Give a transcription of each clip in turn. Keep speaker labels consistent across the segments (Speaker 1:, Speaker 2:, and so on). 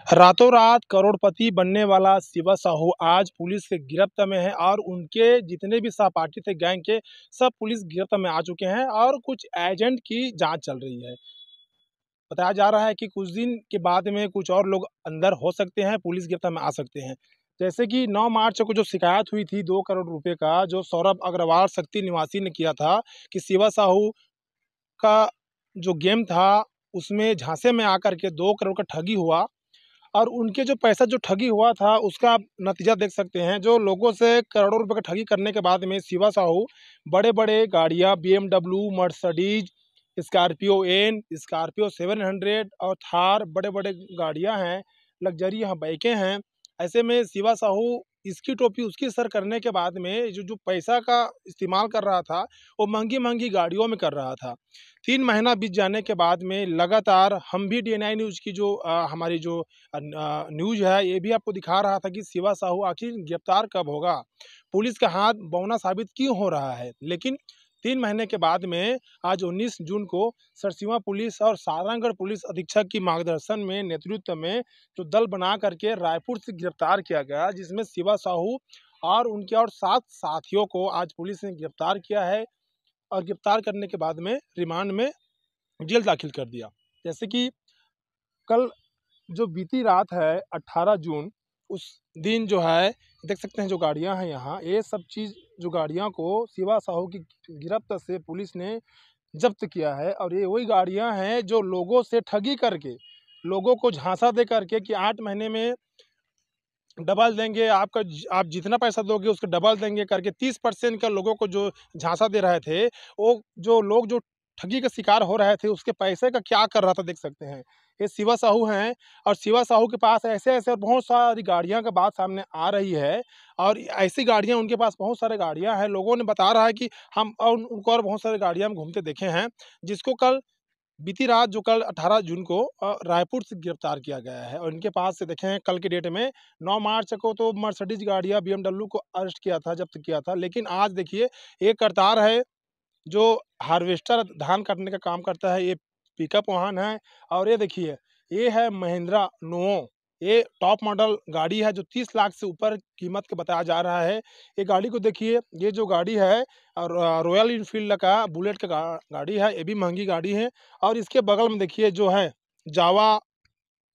Speaker 1: रातों रात करोड़पति बनने वाला शिवा साहू आज पुलिस के गिरफ्त में है और उनके जितने भी सहपाठी थे गैंग के सब पुलिस गिरफ्त में आ चुके हैं और कुछ एजेंट की जांच चल रही है। बताया जा रहा है कि कुछ दिन के बाद में कुछ और लोग अंदर हो सकते हैं, पुलिस गिरफ्त में आ सकते हैं। जैसे कि 9 मार्च को जो शिकायत हुई थी 2 करोड़ रुपए का, जो सौरभ अग्रवाल शक्ति निवासी ने किया था कि शिवा साहू का जो गेम था उसमें झांसे में आकर के 2 करोड़ का ठगी हुआ और उनके जो पैसा जो ठगी हुआ था उसका आप नतीजा देख सकते हैं। जो लोगों से करोड़ों रुपए का ठगी करने के बाद में शिवा साहू बड़े-बड़े गाड़ियाँ BMW, Mercedes, Scorpio N, Scorpio 700 और थार बड़े-बड़े गाड़ियाँ हैं, लग्ज़री यहाँ बाइकें हैं। ऐसे में शिवा साहू इसकी टोपी उसकी सर करने के बाद में जो जो पैसा का इस्तेमाल कर रहा था, वो महँगी-महँगी गाड़ियों में कर रहा था। 3 महीना बीत जाने के बाद में लगातार हम भी डीएनआई न्यूज़ की जो हमारी जो न्यूज़ है, ये भी आपको दिखा रहा था कि शिवा साहू आखिर गिरफ्तार कब होगा? पुलिस का हाथ बौना साबित क्यों हो रहा है? लेकिन 3 महीने के बाद में आज 19 जून को सरसीवा पुलिस और सारंगगढ़ पुलिस अधीक्षक की मार्गदर्शन में नेतृत्व में जो दल बना करके रायपुर से गिरफ्तार किया गया, जिसमें शिवा साहू और उनके और 7 साथियों को आज पुलिस ने गिरफ्तार किया है और गिरफ्तार करने के बाद में रिमांड में जेल दाखिल कर दिया। जैसे कि कल जो बीती रात है 18 जून, उस दिन जो है देख सकते हैं जो गाड़ियां हैं यहाँ, ये सब चीज़ जो गाड़ियां को शिवा साहू की गिरफ्त से पुलिस ने जब्त किया है और ये वही गाड़ियां हैं जो लोगों से ठगी करके, लोगों को झांसा दे करके कि 8 महीने में डबल देंगे, आप जितना पैसा दोगे उसका डबल देंगे करके 30% का लोगों को जो झांसा दे रहे थे, वो जो लोग जो ठगी का शिकार हो रहे थे उसके पैसे का क्या कर रहा था देख सकते हैं। ये शिवा साहू हैं और शिवा साहू के पास ऐसे-ऐसे और बहुत सारी गाड़ियाँ का बात सामने आ रही है और ऐसी गाड़ियाँ उनके पास बहुत सारी गाड़ियाँ हैं। लोगों ने बता रहा है कि हम और उनको और बहुत सारी गाड़ियाँ हम घूमते देखे हैं, जिसको कल बीती रात जो कल 18 जून को रायपुर से गिरफ्तार किया गया है और इनके पास से देखें कल के डेट में 9 मार्च को तो मर्सिडीज गाड़ियाँ बीएमडब्ल्यू को अरेस्ट किया था, जब्त किया था। लेकिन आज देखिए एक करतार है जो हार्वेस्टर धान काटने का काम करता है, ये पिकअप वाहन है और ये देखिए ये है महिंद्रा नुओ। ये टॉप मॉडल गाड़ी है जो 30 लाख से ऊपर कीमत का बताया जा रहा है। ये गाड़ी को देखिए, ये जो गाड़ी है और रॉयल इनफील्ड का बुलेट का गाड़ी है, ये भी महंगी गाड़ी है और इसके बगल में देखिए जो है जावा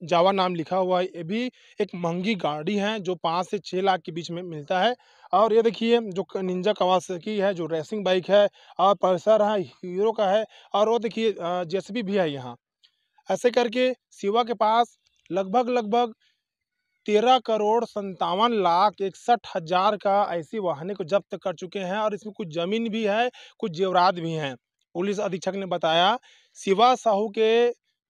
Speaker 1: जावा नाम लिखा हुआ है, ये भी एक महंगी गाड़ी है जो 5 से 6 लाख के बीच में मिलता है। और ये देखिए जो निंजा कवासाकी है जो रेसिंग बाइक है और पल्सर है, हीरो का है और वो देखिए जेसीबी भी है यहाँ। ऐसे करके शिवा के पास लगभग 13 करोड़ 57 लाख 61 हज़ार का ऐसी वाहनों को जब्त कर चुके हैं और इसमें कुछ ज़मीन भी है, कुछ जेवरात भी हैं। पुलिस अधीक्षक ने बताया शिवा साहू के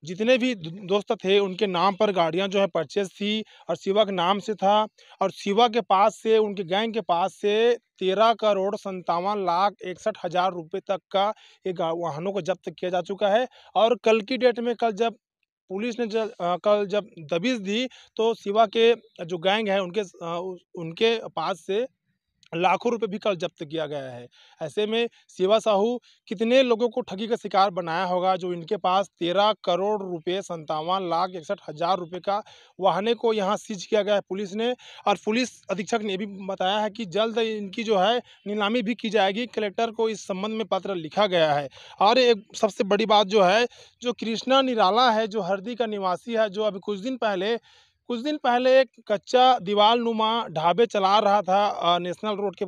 Speaker 1: जितने भी दोस्त थे उनके नाम पर गाड़ियां जो है परचेज थी और शिवा के नाम से था और शिवा के पास से उनके गैंग के पास से 13 करोड़ 57 लाख 61 हज़ार रुपये तक का ये वाहनों को जब्त किया जा चुका है। और कल की डेट में कल जब पुलिस ने कल जब दबिश दी तो शिवा के जो गैंग है उनके पास से लाखों रुपए भी कल जब्त किया गया है। ऐसे में शिवा साहू कितने लोगों को ठगी का शिकार बनाया होगा जो इनके पास 13 करोड़ रुपए 57 लाख 61 हज़ार रुपये का वाहने को यहाँ सीज किया गया है पुलिस ने। और पुलिस अधीक्षक ने भी बताया है कि जल्द इनकी जो है नीलामी भी की जाएगी। कलेक्टर को इस संबंध में पत्र लिखा गया है। और एक सबसे बड़ी बात जो है, जो कृष्णा निराला है जो हरदी का निवासी है, जो अभी कुछ दिन पहले एक कच्चा दीवार नुमा ढाबे चला रहा था नेशनल रोड के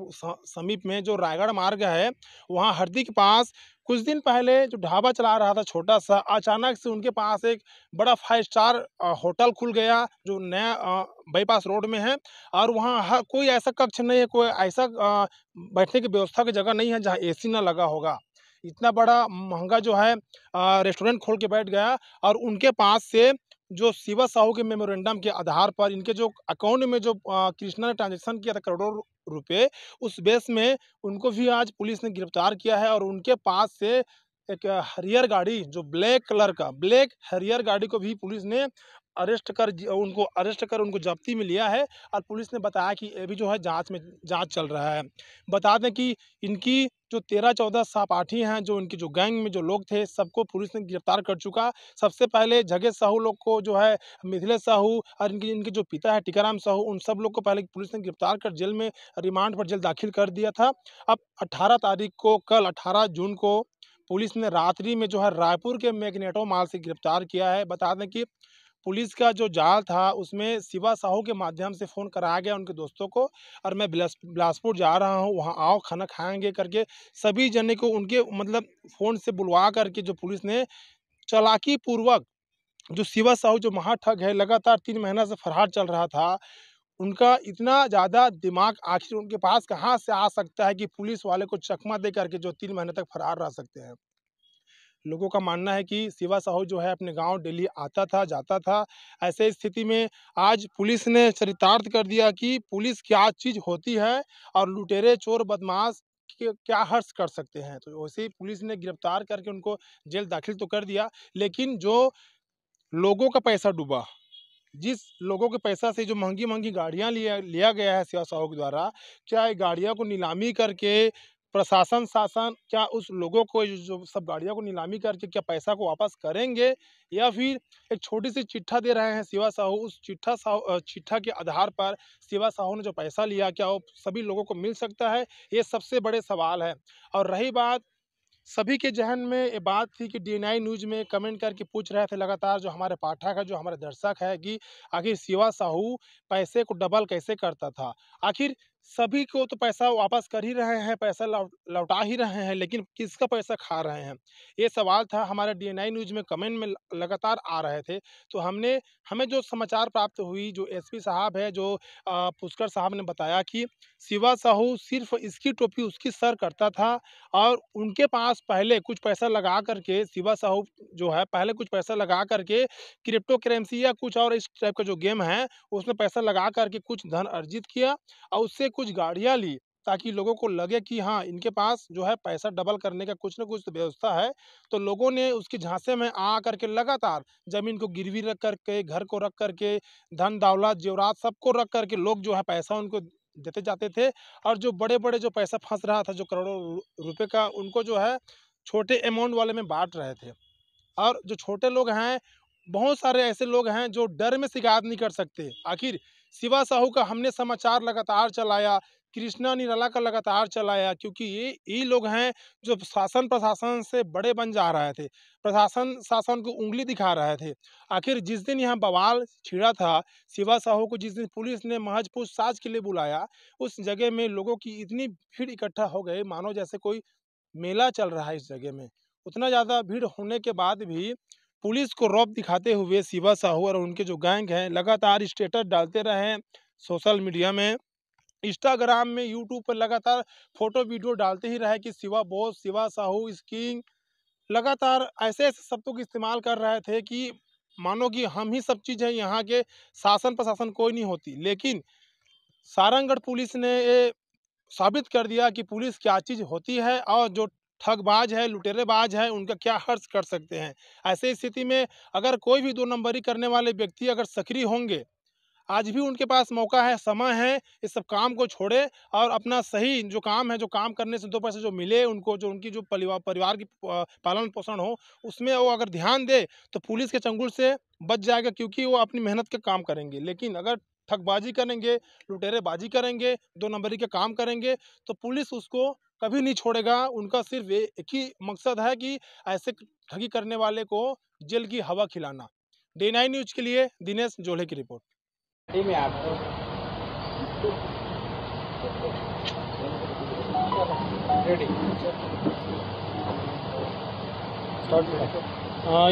Speaker 1: समीप में जो रायगढ़ मार्ग है, वहाँ हरदी के पास कुछ दिन पहले जो ढाबा चला रहा था छोटा सा, अचानक से उनके पास एक बड़ा 5 स्टार होटल खुल गया जो नया बाईपास रोड में है। और वहाँ कोई ऐसा कक्ष नहीं है, कोई ऐसा बैठने की व्यवस्था की जगह नहीं है जहाँ एसी ना लगा होगा। इतना बड़ा महंगा जो है रेस्टोरेंट खोल के बैठ गया और उनके पास से जो शिवा साहू के मेमोरेंडम के आधार पर इनके जो अकाउंट में जो कृष्णा ने ट्रांजैक्शन किया था करोड़ों रुपए, उस बेस में उनको भी आज पुलिस ने गिरफ्तार किया है। और उनके पास से एक हैरियर गाड़ी जो ब्लैक कलर का ब्लैक हैरियर गाड़ी को भी पुलिस ने उनको अरेस्ट कर उनको जब्ती में लिया है और पुलिस ने बताया कि ये भी जो है जांच चल रहा है। बता दें कि इनकी जो 13-14 सहपाठी हैं, जो इनकी जो गैंग में जो लोग थे, सबको पुलिस ने गिरफ्तार कर चुका। सबसे पहले जगह साहू लोग को जो है मिथिलेश साहू और इनके इनके जो पिता है टीकाराम साहू, उन सब लोग को पहले पुलिस ने गिरफ्तार कर जेल में रिमांड पर जेल दाखिल कर दिया था। अब 18 तारीख को, कल 18 जून को पुलिस ने रात्रि में जो है रायपुर के मैग्नेटो मॉल से गिरफ्तार किया है। बता दें कि पुलिस का जो जाल था उसमें शिवा साहू के माध्यम से फ़ोन कराया गया उनके दोस्तों को और मैं बिलासपुर जा रहा हूँ, वहाँ आओ खाना खाएँगे करके सभी जने को उनके मतलब फ़ोन से बुलवा करके जो पुलिस ने चालाकी पूर्वक जो शिवा साहू जो महाठग है, लगातार 3 महीना से फरार चल रहा था। उनका इतना ज़्यादा दिमाग आखिर उनके पास कहाँ से आ सकता है कि पुलिस वाले को चकमा दे करके जो 3 महीने तक फरार रह सकते हैं। लोगों का मानना है कि शिवा साहू जो है अपने गांव डेली आता था, जाता था। ऐसे स्थिति में आज पुलिस ने चरितार्थ कर दिया कि पुलिस क्या चीज़ होती है और लुटेरे, चोर, बदमाश के क्या हर्ष कर सकते हैं। तो वैसे ही पुलिस ने गिरफ्तार करके उनको जेल दाखिल तो कर दिया, लेकिन जो लोगों का पैसा डूबा, जिस लोगों के पैसा से जो महँगी-महँगी गाड़ियाँ लिया गया है शिवा साहू के द्वारा, क्या ये गाड़ियों को नीलामी करके शासन क्या उस लोगों को जो सब गाड़ियों को नीलामी करके क्या पैसा को वापस करेंगे? या फिर एक छोटी-सी चिट्ठा दे रहे हैं शिवा साहू, उस चिट्ठा के आधार पर शिवा साहू ने जो पैसा लिया, क्या वो सभी लोगों को मिल सकता है? ये सबसे बड़े सवाल है। और रही बात, सभी के ज़हन में ये बात थी कि डी9 न्यूज़ में कमेंट करके पूछ रहे थे लगातार जो हमारे पाठक है, जो हमारे दर्शक है कि आखिर शिवा साहू पैसे को डबल कैसे करता था? आखिर सभी को तो पैसा वापस कर ही रहे हैं, पैसा लौटा ही रहे हैं, लेकिन किसका पैसा खा रहे हैं? ये सवाल था हमारे डी9 न्यूज़ में कमेंट में लगातार आ रहे थे। तो हमें जो समाचार प्राप्त हुई, जो एसपी साहब है, जो पुष्कर साहब ने बताया कि शिवा साहू सिर्फ़ इसकी टोपी उसकी सर करता था और उनके पास पहले कुछ पैसा लगा करके शिवा साहू जो है पहले कुछ पैसा लगा करके क्रिप्टो करेंसी या कुछ और इस टाइप का जो गेम है उसमें पैसा लगा करके कुछ धन अर्जित किया और उससे कुछ गाड़ियाँ ली ताकि लोगों को लगे कि हाँ, इनके पास जो है पैसा डबल करने का कुछ न कुछ तो व्यवस्था है। तो लोगों ने उसके झांसे में आ करके लगातार ज़मीन को गिरवी रख करके, घर को रख करके, धन दौलत जेवरात सबको रख करके लोग जो है पैसा उनको देते जाते थे और जो बड़े-बड़े जो पैसा फँस रहा था, जो करोड़ों रुपए का, उनको जो है छोटे अमाउंट वाले में बाँट रहे थे। और जो छोटे लोग हैं, बहुत सारे ऐसे लोग हैं जो डर में शिकायत नहीं कर सकते। आखिर शिवा साहू का हमने समाचार लगातार चलाया, कृष्णा निराला का लगातार चलाया, क्योंकि ये लोग हैं जो शासन प्रशासन से बड़े बन जा रहे थे। प्रशासन शासन को उँगली दिखा रहे थे। आखिर जिस दिन यहाँ बवाल छिड़ा था, शिवा साहू को जिस दिन पुलिस ने महज पूछताछ के लिए बुलाया, उस जगह में लोगों की इतनी भीड़ इकट्ठा हो गई मानो जैसे कोई मेला चल रहा है इस जगह में। उतना ज़्यादा भीड़ होने के बाद भी पुलिस को रौब दिखाते हुए शिवा साहू और उनके जो गैंग हैं लगातार स्टेटस डालते रहे हैं सोशल मीडिया में, इंस्टाग्राम में, यूट्यूब पर लगातार फ़ोटो वीडियो डालते ही रहे कि Shiva boss, Shiva Sahu is king. लगातार ऐसे-ऐसे शब्दों का इस्तेमाल कर रहे थे कि मानो कि हम ही सब चीज़ हैं, यहाँ के शासन प्रशासन कोई नहीं होती। लेकिन सारंगढ़ पुलिस ने ये साबित कर दिया कि पुलिस क्या चीज़ होती है और जो ठगबाज है, लुटेरेबाज है, उनका क्या हर्ष कर सकते हैं। ऐसे स्थिति में अगर कोई भी 2 नंबरी करने वाले व्यक्ति अगर सक्रिय होंगे, आज भी उनके पास मौका है, समय है, इस सब काम को छोड़े और अपना सही जो काम है, जो काम करने से 2 पैसे जो मिले उनको, जो उनकी जो परिवार की पालन-पोषण हो, उसमें वो अगर ध्यान दे, तो पुलिस के चंगुल से बच जाएगा, क्योंकि वो अपनी मेहनत के काम करेंगे। लेकिन अगर ठगबाजी करेंगे, लुटेरेबाजी करेंगे, 2 नंबरी के काम करेंगे, तो पुलिस उसको कभी नहीं छोड़ेगा। उनका सिर्फ़ एक ही मकसद है कि ऐसे ठगी करने वाले को जेल की हवा खिलाना। D9 न्यूज़ के लिए दिनेश जोले की रिपोर्ट।
Speaker 2: में आपको रेडी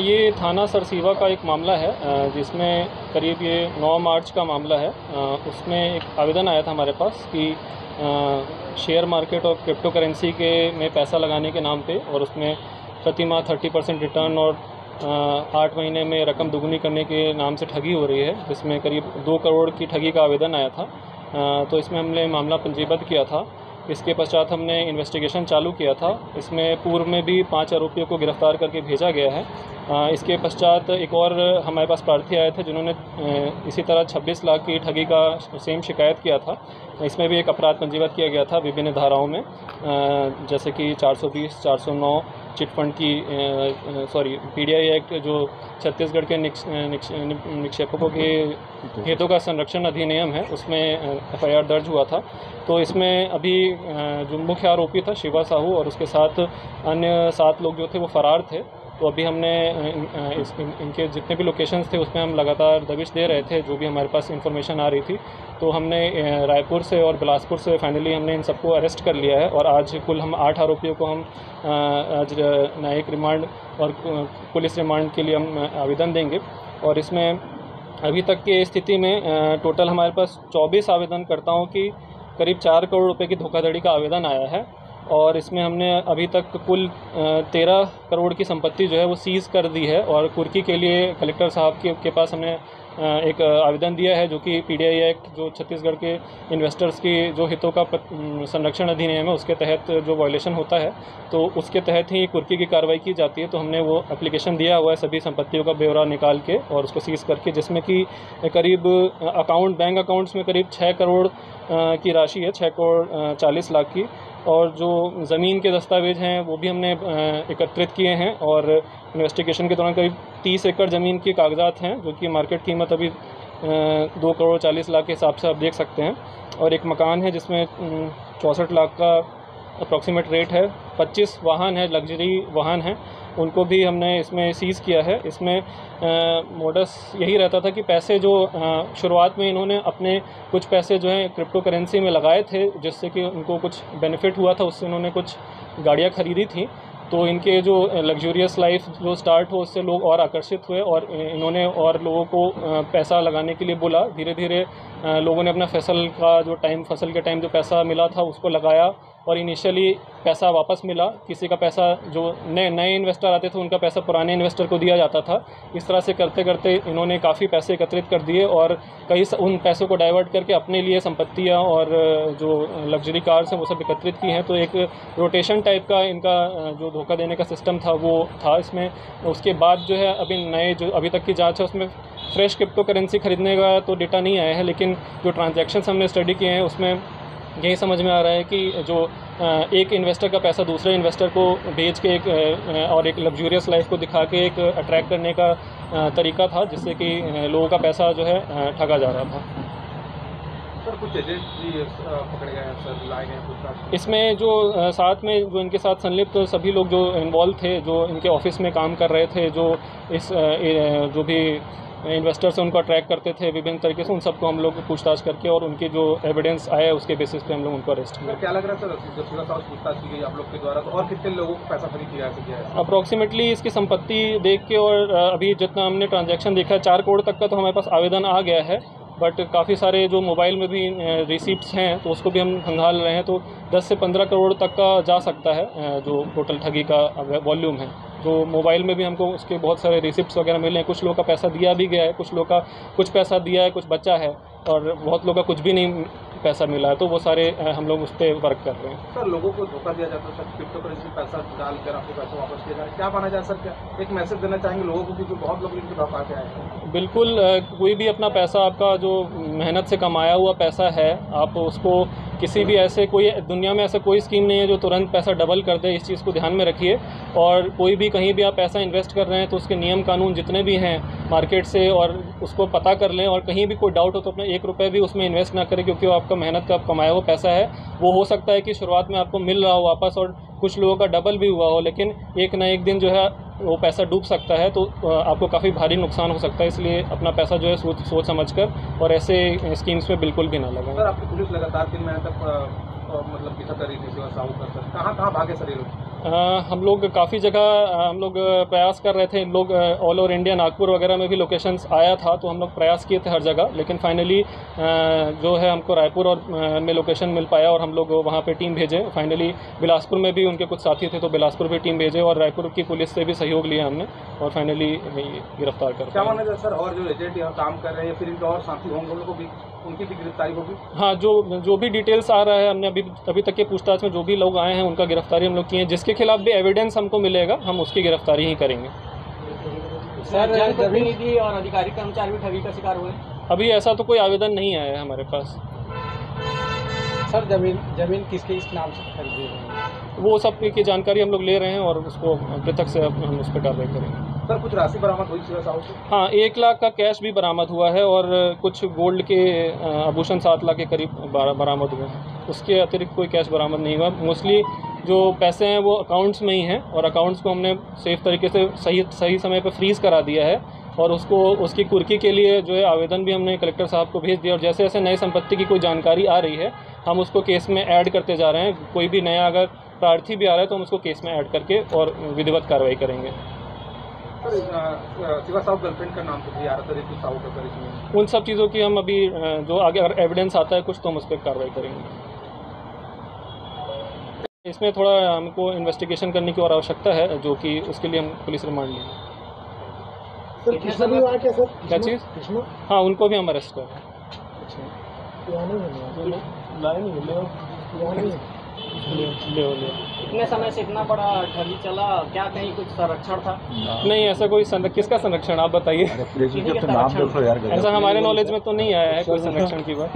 Speaker 3: ये थाना सरसीवा का एक मामला है जिसमें करीब ये 9 मार्च का मामला है। उसमें एक आवेदन आया था हमारे पास कि शेयर मार्केट और क्रिप्टो करेंसी के में पैसा लगाने के नाम पे और उसमें प्रति माह 30% रिटर्न और 8 महीने में रकम दुगनी करने के नाम से ठगी हो रही है, जिसमें करीब 2 करोड़ की ठगी का आवेदन आया था। तो इसमें हमने मामला पंजीबद्ध किया था। इसके पश्चात हमने इन्वेस्टिगेशन चालू किया था। इसमें पूर्व में भी 5 आरोपियों को गिरफ्तार करके भेजा गया है। इसके पश्चात एक और हमारे पास प्रार्थी आए थे जिन्होंने इसी तरह 26 लाख की ठगी का सेम शिकायत किया था। इसमें भी एक अपराध पंजीबद्ध किया गया था विभिन्न धाराओं में, जैसे कि 420, 409 चिटफंड की पीडीआई एक्ट जो छत्तीसगढ़ के निक्षेपकों के हितों का संरक्षण अधिनियम है, उसमें एफआईआर दर्ज हुआ था। तो इसमें अभी जो मुख्य आरोपी था शिवा साहू और उसके साथ अन्य 7 लोग जो थे वो फरार थे। तो अभी हमने इनके जितने भी लोकेशंस थे उसमें हम लगातार दबिश दे रहे थे, जो भी हमारे पास इंफॉर्मेशन आ रही थी। तो हमने रायपुर से और बिलासपुर से फाइनली हमने इन सबको अरेस्ट कर लिया है और आज कुल हम 8 आरोपियों को हम आज न्यायिक रिमांड और पुलिस रिमांड के लिए हम आवेदन देंगे। और इसमें अभी तक की स्थिति में टोटल हमारे पास 24 आवेदनकर्ताओं की करीब 4 करोड़ रुपए की धोखाधड़ी का आवेदन आया है और इसमें हमने अभी तक कुल 13 करोड़ की संपत्ति जो है वो सीज़ कर दी है। और कुर्की के लिए कलेक्टर साहब के पास हमने एक आवेदन दिया है, जो कि पीडीआई एक्ट जो छत्तीसगढ़ के इन्वेस्टर्स की जो हितों का संरक्षण अधिनियम है उसके तहत जो वायलेशन होता है तो उसके तहत ही कुर्की की कार्रवाई की जाती है। तो हमने वो एप्लीकेशन दिया हुआ है सभी संपत्तियों का ब्यौरा निकाल के और उसको सीज़ करके, जिसमें कि करीब बैंक अकाउंट्स में करीब 6 करोड़ की राशि है, 6 करोड़ 40 लाख की। और जो ज़मीन के दस्तावेज़ हैं वो भी हमने एकत्रित किए हैं और इन्वेस्टिगेशन के दौरान करीब 30 एकड़ ज़मीन के कागजात हैं, जो कि मार्केट कीमत अभी 2 करोड़ 40 लाख के हिसाब से आप देख सकते हैं। और एक मकान है जिसमें 64 लाख का अप्रॉक्सीमेट रेट है। 25 वाहन है, लग्जरी वाहन हैं, उनको भी हमने इसमें सीज़ किया है। इसमें मोडस यही रहता था कि पैसे जो शुरुआत में इन्होंने अपने कुछ पैसे जो हैं क्रिप्टो करेंसी में लगाए थे, जिससे कि उनको कुछ बेनिफिट हुआ था, उससे इन्होंने कुछ गाड़ियाँ ख़रीदी थी। तो इनके जो लग्जूरियस लाइफ जो स्टार्ट हो उससे लोग और आकर्षित हुए और इन्होंने और लोगों को पैसा लगाने के लिए बोला। धीरे धीरे लोगों ने अपना फसल के टाइम जो पैसा मिला था उसको लगाया और इनिशियली पैसा वापस मिला। किसी का पैसा जो नए इन्वेस्टर आते थे उनका पैसा पुराने इन्वेस्टर को दिया जाता था। इस तरह से करते करते इन्होंने काफ़ी पैसे एकत्रित कर दिए और उन पैसों को डाइवर्ट करके अपने लिए संपत्तियां और जो लग्जरी कार्स हैं वो सब एकत्रित की हैं। तो एक रोटेशन टाइप का इनका जो धोखा देने का सिस्टम था वो था इसमें। उसके बाद जो है अभी तक की जाँच है उसमें फ्रेश क्रिप्टो करेंसी खरीदने का तो डेटा नहीं आया है, लेकिन जो ट्रांजैक्शंस हमने स्टडी किए हैं उसमें यही समझ में आ रहा है कि जो एक इन्वेस्टर का पैसा दूसरे इन्वेस्टर को बेच के एक लग्जूरियस लाइफ को दिखा के एक अट्रैक्ट करने का तरीका था, जिससे कि लोगों का पैसा जो है ठगा जा रहा था।
Speaker 2: सर कुछ एजेंट भी पकड़े गए हैं सर, लाए गए हैं
Speaker 3: इसमें जो साथ में जो इनके साथ संलिप्त सभी लोग जो इन्वॉल्व थे, जो इनके ऑफिस में काम कर रहे थे, जो जो भी इन्वेस्टर्स उनको अट्रैक्ट करते थे विभिन्न तरीके से, उन सबको हम लोग पूछताछ करके और उनकी जो एविडेंस आया उसके बेसिस पे हम लोग उनको अरेस्ट किया।
Speaker 2: क्या लग रहा है सर, जब पूछताछ की गई आप लोग के द्वारा तो और कितने लोगों को पैसा खरीद किया है?
Speaker 3: अप्रॉक्सीमेटली इसकी संपत्ति देख के और अभी जितना हमने ट्रांजैक्शन देखा है 4 करोड़ तक का तो हमारे पास आवेदन आ गया है, बट काफ़ी सारे जो मोबाइल में भी रिसिप्ट्स हैं तो उसको भी हम खंगाल रहे हैं। तो 10 से 15 करोड़ तक का जा सकता है जो टोटल ठगी का वॉल्यूम है। जो मोबाइल में भी हमको उसके बहुत सारे रिसिप्ट्स वगैरह मिले हैं। कुछ लोगों का पैसा दिया भी गया है, कुछ लोगों का कुछ पैसा दिया है, कुछ बचा है और बहुत लोगों का कुछ भी नहीं पैसा मिला है। तो वो सारे हम लोग उस पर वर्क कर रहे हैं।
Speaker 2: सर लोगों को धोखा दिया जाता है सर, क्रिप्टो करेंसी में पैसा डालकर आपको पैसा वापस किया जाए, क्या माना जाए सर? क्या एक मैसेज देना चाहेंगे लोगों को, क्योंकि बहुत लोग इनके धोखा के आए हैं?
Speaker 3: बिल्कुल, कोई भी अपना पैसा, आपका जो मेहनत से कमाया हुआ पैसा है, आप उसको किसी भी दुनिया में ऐसा कोई स्कीम नहीं है जो तुरंत पैसा डबल कर दे। इस चीज़ को ध्यान में रखिए। और कोई भी कहीं भी आप पैसा इन्वेस्ट कर रहे हैं तो उसके नियम कानून जितने भी हैं मार्केट से और उसको पता कर लें। और कहीं भी कोई डाउट हो तो अपना 1 रुपये भी उसमें इन्वेस्ट ना करें, क्योंकि वो आपका मेहनत का कमाया हुआ पैसा है। वो हो सकता है कि शुरुआत में आपको मिल रहा हो वापस और कुछ लोगों का डबल भी हुआ हो, लेकिन एक ना एक दिन जो है वो पैसा डूब सकता है, तो आपको काफ़ी भारी नुकसान हो सकता है। इसलिए अपना पैसा जो है सोच समझकर और ऐसे स्कीम्स में बिल्कुल भी ना लगाएं।
Speaker 2: सर आपकी पुलिस लगातार 3 महीने तक मतलब पीछा कर रही थी शिवा साहू का, सर कहाँ भागे सर ये लोग?
Speaker 3: हम लोग काफ़ी जगह हम लोग प्रयास कर रहे थे। लोग ऑल ओवर इंडिया, नागपुर वगैरह में भी लोकेशंस आया था, तो हम लोग प्रयास किए थे हर जगह, लेकिन फाइनली जो है हमको रायपुर और में लोकेशन मिल पाया और हम लोग वहाँ पे टीम भेजे। फाइनली बिलासपुर में भी उनके कुछ साथी थे तो बिलासपुर भी टीम भेजे और रायपुर की पुलिस से भी सहयोग लिया हमने और फाइनली गिरफ्तार कर।
Speaker 2: क्या माना जाए सर, और जो एजेंट यहाँ काम कर रहे हैं फिर इनके और साथी होंगे, उन लोगों को भी उनकी भी गिरफ्तारी होगी?
Speaker 3: हाँ, जो भी डिटेल्स आ रहा है, हमने अभी तक के पूछताछ में जो भी लोग आए हैं उनका गिरफ्तारी हम लोग किए हैं। जिसके खिलाफ भी एविडेंस हमको मिलेगा हम उसकी गिरफ्तारी ही करेंगे।
Speaker 4: सर जनप्रतिनिधि और अधिकारी कर्मचारी भी ठगी का शिकार हुए?
Speaker 3: अभी ऐसा तो कोई आवेदन नहीं आया है हमारे पास।
Speaker 4: सर जमीन किसके इस नाम से खरीदी है?
Speaker 3: वो सब की जानकारी हम लोग ले रहे हैं और उसको पृथक से हम उस पर कार्रवाई करेंगे।
Speaker 2: सर कुछ राशि बरामद हुई शिवा साहू से?
Speaker 3: हाँ, 1 लाख का कैश भी बरामद हुआ है और कुछ गोल्ड के आभूषण 7 लाख के करीब बरामद हुए हैं। उसके अतिरिक्त कोई कैश बरामद नहीं हुआ। मोस्टली जो पैसे हैं वो अकाउंट्स में ही हैं और अकाउंट्स को हमने सेफ तरीके से सही समय पर फ्रीज़ करा दिया है और उसकी कुर्की के लिए जो है आवेदन भी हमने कलेक्टर साहब को भेज दिया और जैसे जैसे नई संपत्ति की कोई जानकारी आ रही है हम उसको केस में ऐड करते जा रहे हैं। कोई भी नया अगर प्रार्थी भी आ रहा है तो हम उसको केस में ऐड करके और विधिवत कार्रवाई करेंगे।
Speaker 2: सर शिवा साहू गर्लफ्रेंड का नाम तो भी आ रहा था ऋतु साहू का, सर इसमें
Speaker 3: उन सब चीज़ों की हम अभी जो आगे अगर एविडेंस आता है कुछ तो हम उस पर कार्रवाई करेंगे। इसमें थोड़ा हमको इन्वेस्टिगेशन करने की और आवश्यकता है जो कि उसके लिए हम पुलिस रिमांड लेंगे।
Speaker 4: सर कृष्णा भी वहाँ क्या सर?
Speaker 3: क्या चीज़?
Speaker 4: कृष्णा?
Speaker 3: हाँ, उनको भी हम अरेस्ट कर रहे हैं।
Speaker 4: इतने समय से इतना बड़ा ठगी चला, क्या कहीं कुछ संरक्षण था?
Speaker 3: नहीं, ऐसा कोई किसका संरक्षण आप बताइए? ऐसा हमारे नॉलेज में तो नहीं आया है कोई संरक्षण की बात।